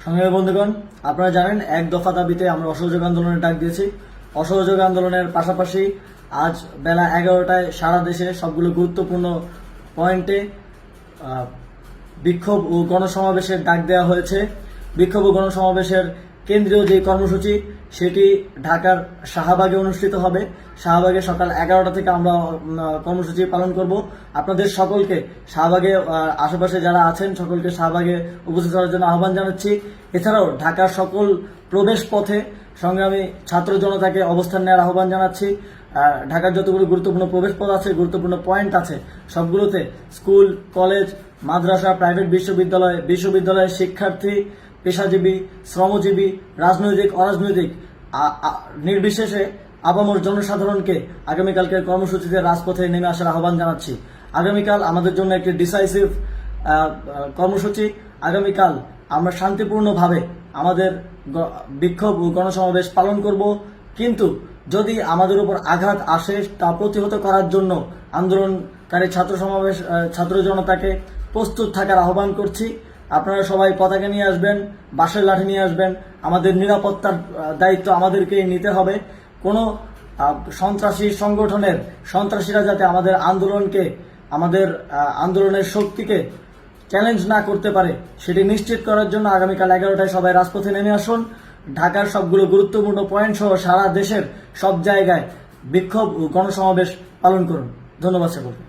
সংগ্রামী বন্ধুগণ, আপনারা জানেন এক দফা দাবিতে আমরা অসহযোগ আন্দোলনের ডাক দিয়েছি। অসহযোগ আন্দোলনের পাশাপাশি আজ বেলা 11টায় সারা দেশে সবগুলো গুরুত্বপূর্ণ পয়েন্টে বিক্ষোভ ও গণসমাবেশের ডাক দেওয়া হয়েছে। বিক্ষোভ ও গণসমাবেশের কেন্দ্রীয় যে কর্মসূচি সেটি ঢাকার শাহবাগে অনুষ্ঠিত হবে। শাহবাগে সকাল 11টা থেকে আমরা কর্মসূচি পালন করব। আপনাদের সকলকে শাহবাগে আশেপাশে যারা আছেন সকলকে শাহবাগে উপস্থিত হওয়ার জন্য আহ্বান জানাচ্ছি। এছাড়াও ঢাকার সকল প্রবেশ পথে সংগ্রামী ছাত্র জনতাকে অবস্থান নেওয়ার আহ্বান জানাচ্ছি। ঢাকার যতগুলো গুরুত্বপূর্ণ প্রবেশ পথ আছে, গুরুত্বপূর্ণ পয়েন্ট আছে, সবগুলোতে স্কুল, কলেজ, মাদ্রাসা, প্রাইভেট বিশ্ববিদ্যালয়ের শিক্ষার্থী, পেশাজীবী, শ্রমজীবী, রাজনৈতিক, অরাজনৈতিক নির্বিশেষে আপামর জনসাধারণকে আগামীকালকের কর্মসূচিতে রাজপথে নেমে আসার আহ্বান জানাচ্ছি। আগামীকাল আমাদের জন্য একটি ডিসাইসিভ কর্মসূচি। আগামীকাল আমরা শান্তিপূর্ণভাবে আমাদের বিক্ষোভ ও গণসমাবেশ পালন করব, কিন্তু যদি আমাদের উপর আঘাত আসে তা প্রতিহত করার জন্য আন্দোলনকারী ছাত্র জনতাকে প্রস্তুত থাকার আহ্বান করছি। আপনারা সবাই পতাকা নিয়ে আসবেন, বাঁশের লাঠি নিয়ে আসবেন। আমাদের নিরাপত্তার দায়িত্ব আমাদেরকেই নিতে হবে। কোনো সন্ত্রাসী সংগঠনের সন্ত্রাসীরা যাতে আমাদের আন্দোলনের শক্তিকে চ্যালেঞ্জ না করতে পারে সেটি নিশ্চিত করার জন্য আগামীকাল 11টায় সবাই রাজপথে নেমে আসুন। ঢাকার সবগুলো গুরুত্বপূর্ণ পয়েন্ট সহ সারা দেশের সব জায়গায় বিক্ষোভ ও গণসমাবেশ পালন করুন। ধন্যবাদ সকলকে।